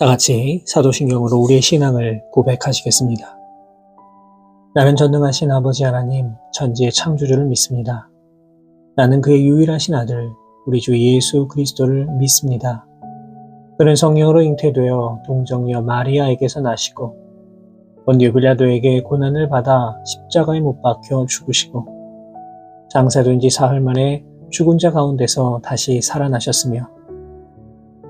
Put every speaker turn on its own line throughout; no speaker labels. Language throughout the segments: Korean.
다 같이 사도신경으로 우리의 신앙을 고백하시겠습니다. 나는 전능하신 아버지 하나님, 천지의 창조주를 믿습니다. 나는 그의 유일하신 아들, 우리 주 예수 그리스도를 믿습니다. 그는 성령으로 잉태되어 동정녀 마리아에게서 나시고 본디오 빌라도에게 고난을 받아 십자가에 못 박혀 죽으시고 장사된 지 사흘 만에 죽은 자 가운데서 다시 살아나셨으며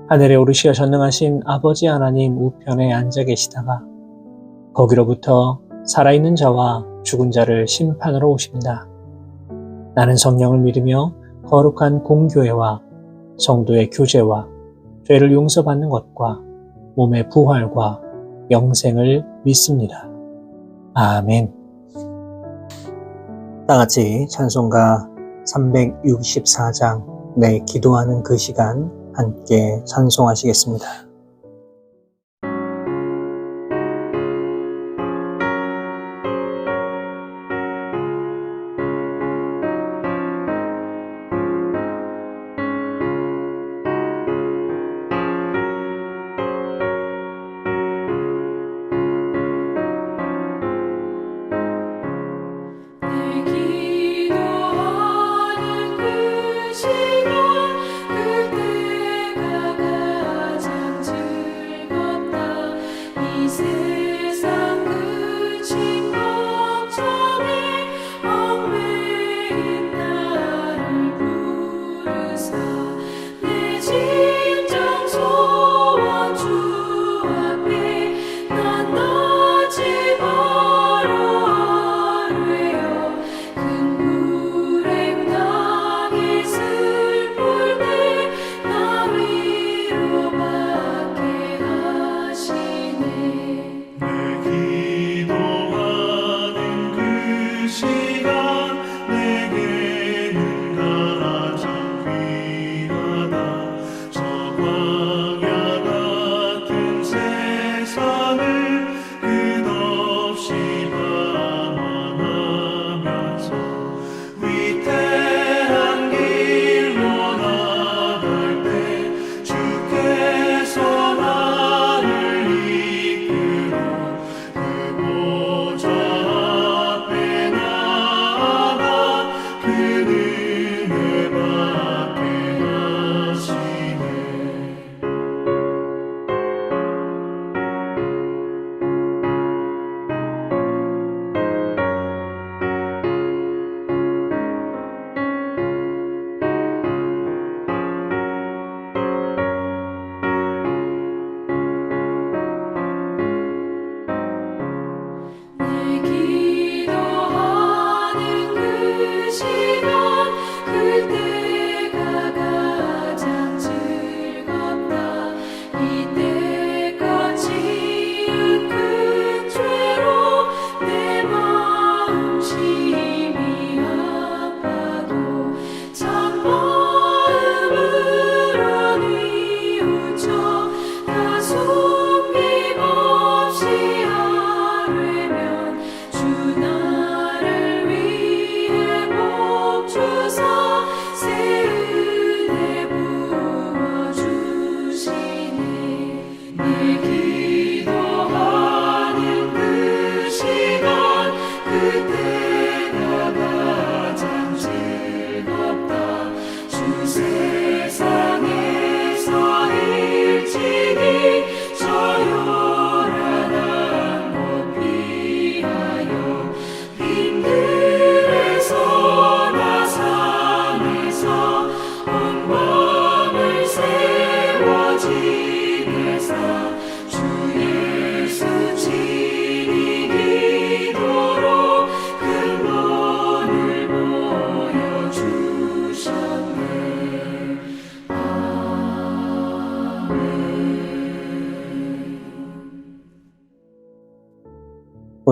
하늘에 오르시어 전능하신 아버지 하나님 우편에 앉아 계시다가 거기로부터 살아있는 자와 죽은 자를 심판으로 오십니다. 나는 성령을 믿으며 거룩한 공교회와 성도의 교제와 죄를 용서받는 것과 몸의 부활과 영생을 믿습니다. 아멘. 다 같이 찬송가 364장 내 기도하는 그 시간 함께 찬송하시겠습니다.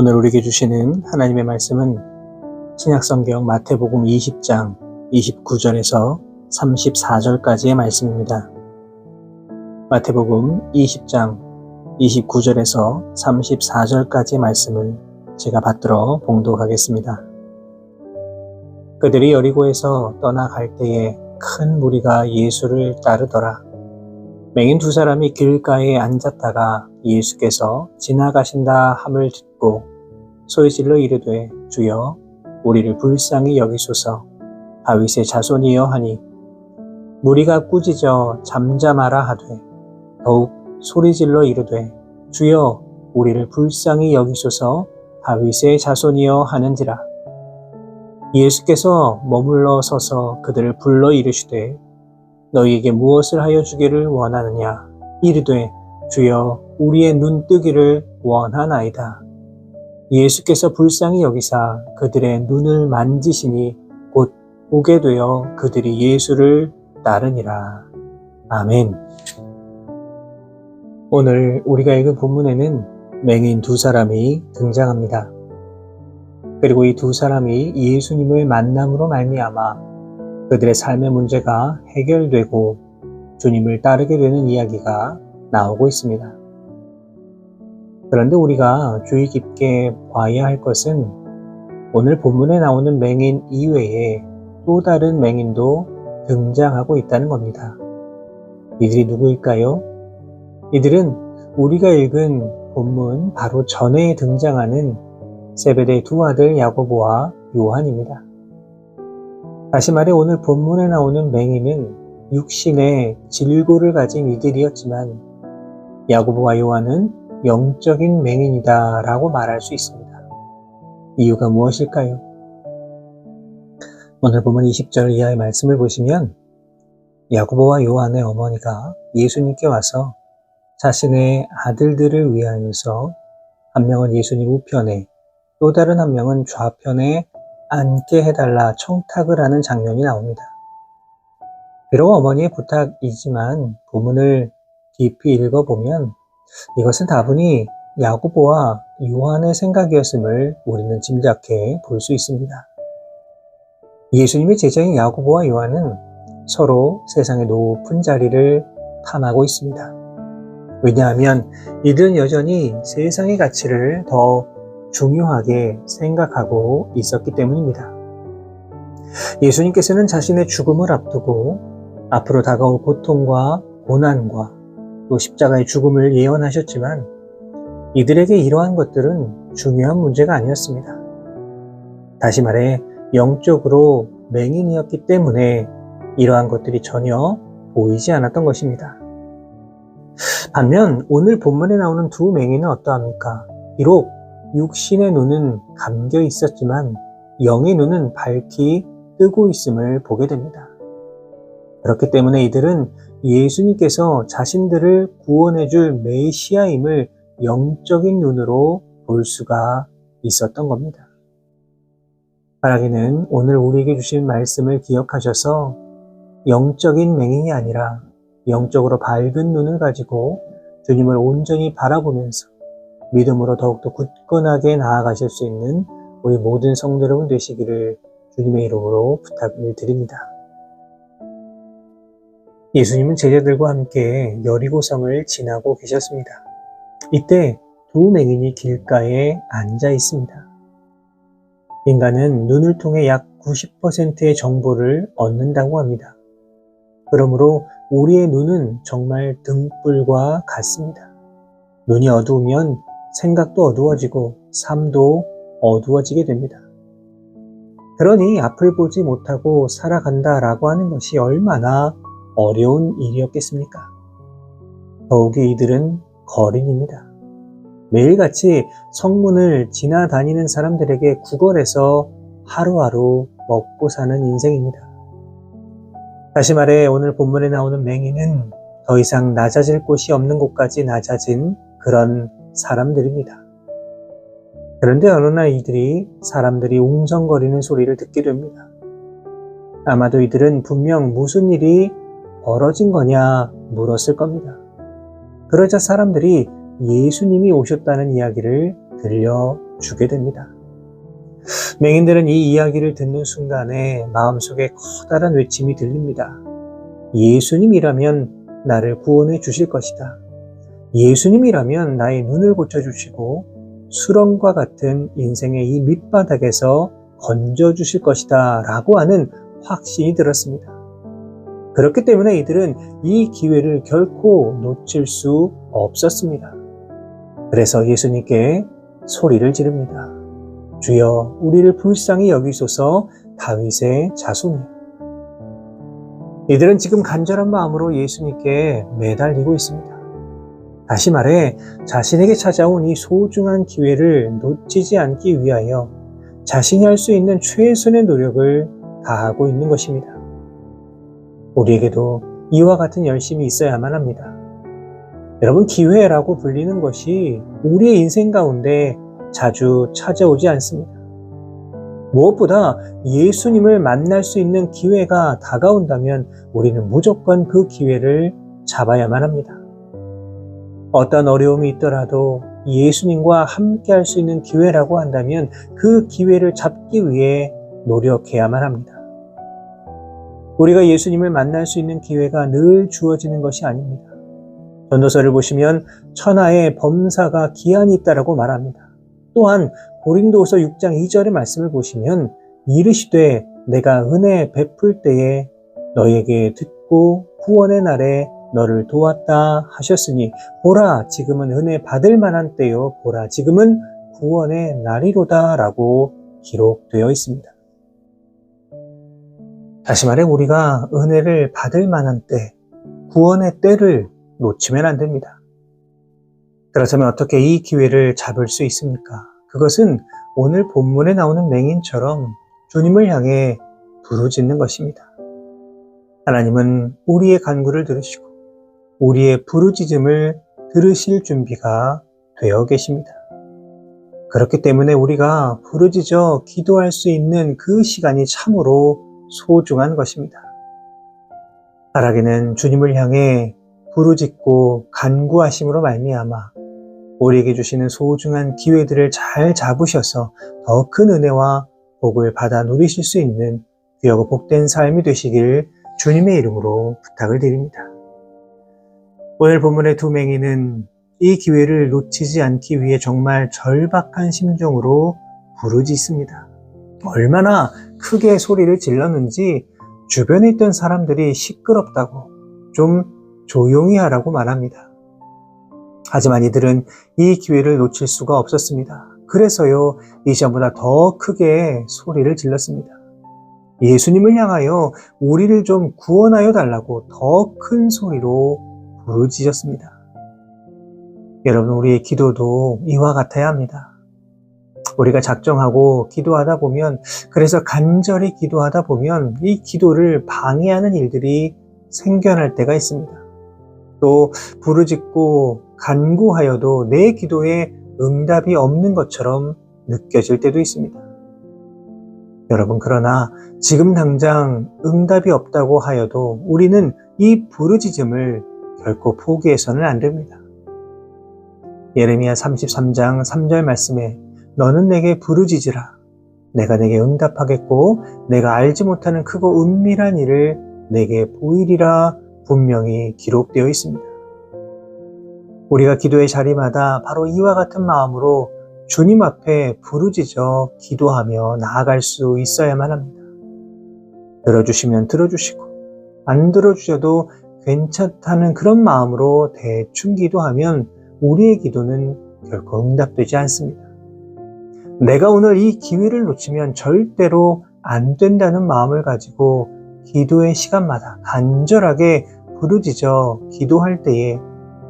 오늘 우리에게 주시는 하나님의 말씀은 신약성경 마태복음 20장 29절에서 34절까지의 말씀입니다. 마태복음 20장 29절에서 34절까지의 말씀을 제가 받들어 봉독하겠습니다. 그들이 여리고에서 떠나갈 때에 큰 무리가 예수를 따르더라. 맹인 두 사람이 길가에 앉았다가 예수께서 지나가신다 함을 듣고 소리질러 이르되 주여 우리를 불쌍히 여기소서 다윗의 자손이여 하니 무리가 꾸짖어 잠잠하라 하되 더욱 소리질러 이르되 주여 우리를 불쌍히 여기소서 다윗의 자손이여 하는지라. 예수께서 머물러 서서 그들을 불러 이르시되 너희에게 무엇을 하여 주기를 원하느냐. 이르되 주여 우리의 눈 뜨기를 원하나이다. 예수께서 불쌍히 여기사 그들의 눈을 만지시니 곧 보게 되어 그들이 예수를 따르니라. 아멘. 오늘 우리가 읽은 본문에는 맹인 두 사람이 등장합니다. 그리고 이 두 사람이 예수님을 만남으로 말미암아 그들의 삶의 문제가 해결되고 주님을 따르게 되는 이야기가 나오고 있습니다. 그런데 우리가 주의 깊게 봐야 할 것은 오늘 본문에 나오는 맹인 이외에 또 다른 맹인도 등장하고 있다는 겁니다. 이들이 누구일까요? 이들은 우리가 읽은 본문 바로 전에 등장하는 세베대의 두 아들 야고보와 요한입니다. 다시 말해 오늘 본문에 나오는 맹인은 육신의 질고를 가진 이들이었지만 야고보와 요한은 영적인 맹인이다 라고 말할 수 있습니다. 이유가 무엇일까요? 오늘 본문 20절 이하의 말씀을 보시면 야고보와 요한의 어머니가 예수님께 와서 자신의 아들들을 위하여서 한 명은 예수님 우편에 또 다른 한 명은 좌편에 앉게 해달라 청탁을 하는 장면이 나옵니다. 비록 어머니의 부탁이지만 본문을 깊이 읽어보면 이것은 다분히 야고보와 요한의 생각이었음을 우리는 짐작해 볼 수 있습니다. 예수님의 제자인 야고보와 요한은 서로 세상의 높은 자리를 탐하고 있습니다. 왜냐하면 이들은 여전히 세상의 가치를 더 중요하게 생각하고 있었기 때문입니다. 예수님께서는 자신의 죽음을 앞두고 앞으로 다가올 고통과 고난과 또 십자가의 죽음을 예언하셨지만 이들에게 이러한 것들은 중요한 문제가 아니었습니다. 다시 말해 영적으로 맹인이었기 때문에 이러한 것들이 전혀 보이지 않았던 것입니다. 반면 오늘 본문에 나오는 두 맹인은 어떠합니까? 비록 육신의 눈은 감겨 있었지만 영의 눈은 밝히 뜨고 있음을 보게 됩니다. 그렇기 때문에 이들은 예수님께서 자신들을 구원해 줄 메시아임을 영적인 눈으로 볼 수가 있었던 겁니다. 바라기는 오늘 우리에게 주신 말씀을 기억하셔서 영적인 맹인이 아니라 영적으로 밝은 눈을 가지고 주님을 온전히 바라보면서 믿음으로 더욱더 굳건하게 나아가실 수 있는 우리 모든 성도 여러분 되시기를 주님의 이름으로 부탁을 드립니다. 예수님은 제자들과 함께 여리고성을 지나고 계셨습니다. 이때 두 맹인이 길가에 앉아 있습니다. 인간은 눈을 통해 약 90%의 정보를 얻는다고 합니다. 그러므로 우리의 눈은 정말 등불과 같습니다. 눈이 어두우면 생각도 어두워지고 삶도 어두워지게 됩니다. 그러니 앞을 보지 못하고 살아간다라고 하는 것이 얼마나 어려운 일이었겠습니까? 더욱이 이들은 거린입니다. 매일같이 성문을 지나다니는 사람들에게 구걸해서 하루하루 먹고 사는 인생입니다. 다시 말해 오늘 본문에 나오는 맹인은 더 이상 낮아질 곳이 없는 곳까지 낮아진 그런 사람들입니다. 그런데 어느 날 이들이 사람들이 웅성거리는 소리를 듣게 됩니다. 아마도 이들은 분명 무슨 일이 벌어진 거냐 물었을 겁니다. 그러자 사람들이 예수님이 오셨다는 이야기를 들려주게 됩니다. 맹인들은 이 이야기를 듣는 순간에 마음속에 커다란 외침이 들립니다. 예수님이라면 나를 구원해 주실 것이다. 예수님이라면 나의 눈을 고쳐주시고 수렁과 같은 인생의 이 밑바닥에서 건져주실 것이다 라고 하는 확신이 들었습니다. 그렇기 때문에 이들은 이 기회를 결코 놓칠 수 없었습니다. 그래서 예수님께 소리를 지릅니다. 주여, 우리를 불쌍히 여기소서. 다윗의 자손이요. 이들은 지금 간절한 마음으로 예수님께 매달리고 있습니다. 다시 말해 자신에게 찾아온 이 소중한 기회를 놓치지 않기 위하여 자신이 할 수 있는 최선의 노력을 다하고 있는 것입니다. 우리에게도 이와 같은 열심이 있어야만 합니다. 여러분, 기회라고 불리는 것이 우리의 인생 가운데 자주 찾아오지 않습니다. 무엇보다 예수님을 만날 수 있는 기회가 다가온다면 우리는 무조건 그 기회를 잡아야만 합니다. 어떤 어려움이 있더라도 예수님과 함께 할 수 있는 기회라고 한다면 그 기회를 잡기 위해 노력해야만 합니다. 우리가 예수님을 만날 수 있는 기회가 늘 주어지는 것이 아닙니다. 전도서를 보시면 천하의 범사가 기한이 있다라고 말합니다. 또한 고린도후서 6장 2절의 말씀을 보시면 이르시되 내가 은혜 베풀 때에 너에게 듣고 구원의 날에 너를 도왔다 하셨으니 보라 지금은 은혜 받을 만한 때요 보라 지금은 구원의 날이로다 라고 기록되어 있습니다. 다시 말해 우리가 은혜를 받을 만한 때, 구원의 때를 놓치면 안 됩니다. 그렇다면 어떻게 이 기회를 잡을 수 있습니까? 그것은 오늘 본문에 나오는 맹인처럼 주님을 향해 부르짖는 것입니다. 하나님은 우리의 간구를 들으시고 우리의 부르짖음을 들으실 준비가 되어 계십니다. 그렇기 때문에 우리가 부르짖어 기도할 수 있는 그 시간이 참으로 소중한 것입니다. 바라기는 주님을 향해 부르짖고 간구하심으로 말미암아 우리에게 주시는 소중한 기회들을 잘 잡으셔서 더 큰 은혜와 복을 받아 누리실 수 있는 귀하고 복된 삶이 되시길 주님의 이름으로 부탁을 드립니다. 오늘 본문의 두 맹인은 이 기회를 놓치지 않기 위해 정말 절박한 심정으로 부르짖습니다. 얼마나 크게 소리를 질렀는지 주변에 있던 사람들이 시끄럽다고 좀 조용히 하라고 말합니다. 하지만 이들은 이 기회를 놓칠 수가 없었습니다. 그래서요, 이전보다 더 크게 소리를 질렀습니다. 예수님을 향하여 우리를 좀 구원하여 달라고 더 큰 소리로 부르짖었습니다. 여러분, 우리의 기도도 이와 같아야 합니다. 우리가 작정하고 기도하다 보면, 그래서 간절히 기도하다 보면 이 기도를 방해하는 일들이 생겨날 때가 있습니다. 또 부르짖고 간구하여도 내 기도에 응답이 없는 것처럼 느껴질 때도 있습니다. 여러분, 그러나 지금 당장 응답이 없다고 하여도 우리는 이 부르짖음을 결코 포기해서는 안 됩니다. 예레미야 33장 3절 말씀에 너는 내게 부르짖으라. 내가 내게 응답하겠고 내가 알지 못하는 크고 은밀한 일을 내게 보이리라 분명히 기록되어 있습니다. 우리가 기도의 자리마다 바로 이와 같은 마음으로 주님 앞에 부르짖어 기도하며 나아갈 수 있어야만 합니다. 들어주시면 들어주시고 안 들어주셔도 괜찮다는 그런 마음으로 대충 기도하면 우리의 기도는 결코 응답되지 않습니다. 내가 오늘 이 기회를 놓치면 절대로 안 된다는 마음을 가지고 기도의 시간마다 간절하게 부르짖어 기도할 때에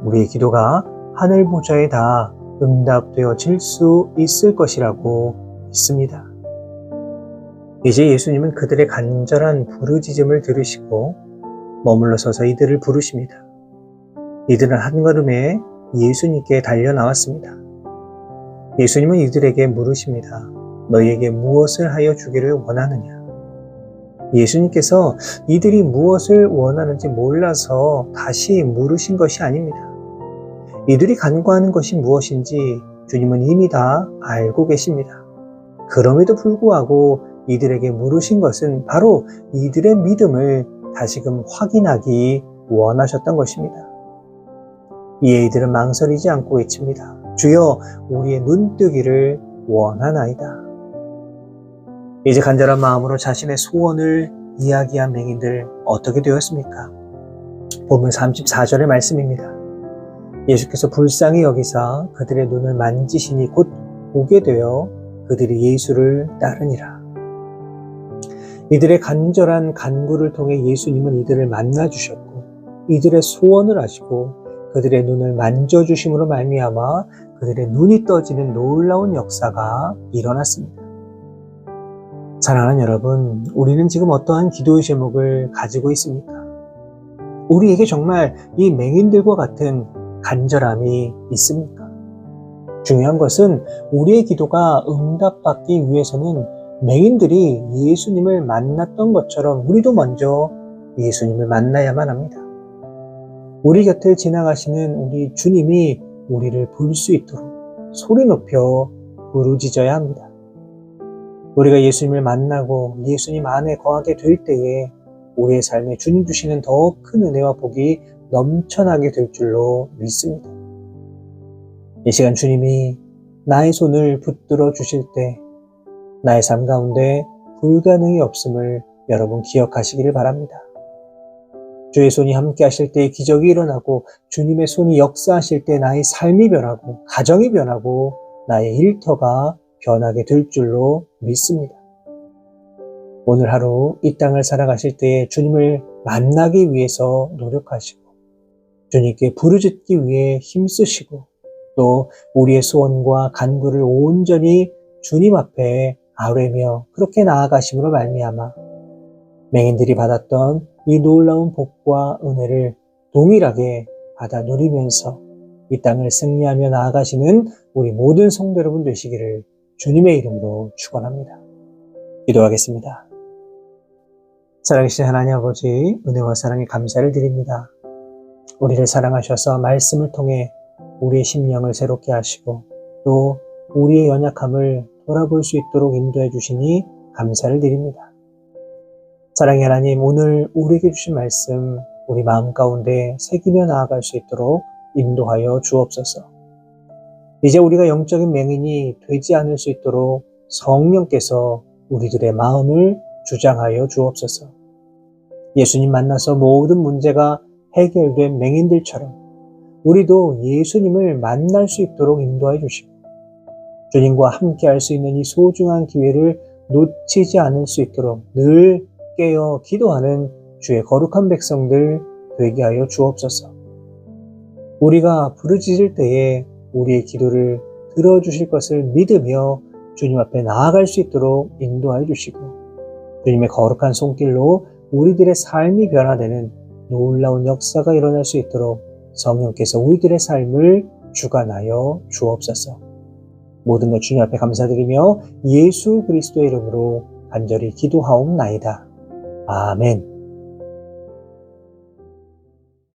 우리의 기도가 하늘 보좌에 다 응답되어질 수 있을 것이라고 믿습니다. 이제 예수님은 그들의 간절한 부르짖음을 들으시고 머물러 서서 이들을 부르십니다. 이들은 한 걸음에 예수님께 달려 나왔습니다. 예수님은 이들에게 물으십니다. 너희에게 무엇을 하여 주기를 원하느냐? 예수님께서 이들이 무엇을 원하는지 몰라서 다시 물으신 것이 아닙니다. 이들이 간구하는 것이 무엇인지 주님은 이미 다 알고 계십니다. 그럼에도 불구하고 이들에게 물으신 것은 바로 이들의 믿음을 다시금 확인하기 원하셨던 것입니다. 이에 이들은 망설이지 않고 외칩니다. 주여, 우리의 눈뜨기를 원하나이다. 이제 간절한 마음으로 자신의 소원을 이야기한 맹인들 어떻게 되었습니까? 본문 34절의 말씀입니다. 예수께서 불쌍히 여기사 그들의 눈을 만지시니 곧 보게 되어 그들이 예수를 따르니라. 이들의 간절한 간구를 통해 예수님은 이들을 만나주셨고 이들의 소원을 아시고 그들의 눈을 만져주심으로 말미암아 그들의 눈이 떠지는 놀라운 역사가 일어났습니다. 사랑하는 여러분, 우리는 지금 어떠한 기도의 제목을 가지고 있습니까? 우리에게 정말 이 맹인들과 같은 간절함이 있습니까? 중요한 것은 우리의 기도가 응답받기 위해서는 맹인들이 예수님을 만났던 것처럼 우리도 먼저 예수님을 만나야만 합니다. 우리 곁을 지나가시는 우리 주님이 우리를 볼 수 있도록 소리 높여 부르짖어야 합니다. 우리가 예수님을 만나고 예수님 안에 거하게 될 때에 우리의 삶에 주님 주시는 더 큰 은혜와 복이 넘쳐나게 될 줄로 믿습니다. 이 시간 주님이 나의 손을 붙들어 주실 때 나의 삶 가운데 불가능이 없음을 여러분 기억하시기를 바랍니다. 주의 손이 함께 하실 때 기적이 일어나고 주님의 손이 역사하실 때 나의 삶이 변하고 가정이 변하고 나의 일터가 변하게 될 줄로 믿습니다. 오늘 하루 이 땅을 살아가실 때에 주님을 만나기 위해서 노력하시고 주님께 부르짖기 위해 힘쓰시고 또 우리의 소원과 간구를 온전히 주님 앞에 아뢰며 그렇게 나아가심으로 말미암아 맹인들이 받았던 이 놀라운 복과 은혜를 동일하게 받아 누리면서 이 땅을 승리하며 나아가시는 우리 모든 성도 여러분 되시기를 주님의 이름으로 축원합니다. 기도하겠습니다. 살아계신 하나님 아버지, 은혜와 사랑에 감사를 드립니다. 우리를 사랑하셔서 말씀을 통해 우리의 심령을 새롭게 하시고 또 우리의 연약함을 돌아볼 수 있도록 인도해 주시니 감사를 드립니다. 사랑의 하나님, 오늘 우리에게 주신 말씀 우리 마음 가운데 새기며 나아갈 수 있도록 인도하여 주옵소서. 이제 우리가 영적인 맹인이 되지 않을 수 있도록 성령께서 우리들의 마음을 주장하여 주옵소서. 예수님 만나서 모든 문제가 해결된 맹인들처럼 우리도 예수님을 만날 수 있도록 인도해 주시고 주님과 함께 할 수 있는 이 소중한 기회를 놓치지 않을 수 있도록 늘 깨어 기도하는 주의 거룩한 백성들 되게 하여 주옵소서. 우리가 부르짖을 때에 우리의 기도를 들어주실 것을 믿으며 주님 앞에 나아갈 수 있도록 인도하여 주시고 주님의 거룩한 손길로 우리들의 삶이 변화되는 놀라운 역사가 일어날 수 있도록 성령께서 우리들의 삶을 주관하여 주옵소서. 모든 것 주님 앞에 감사드리며 예수 그리스도의 이름으로 간절히 기도하옵나이다. 아멘.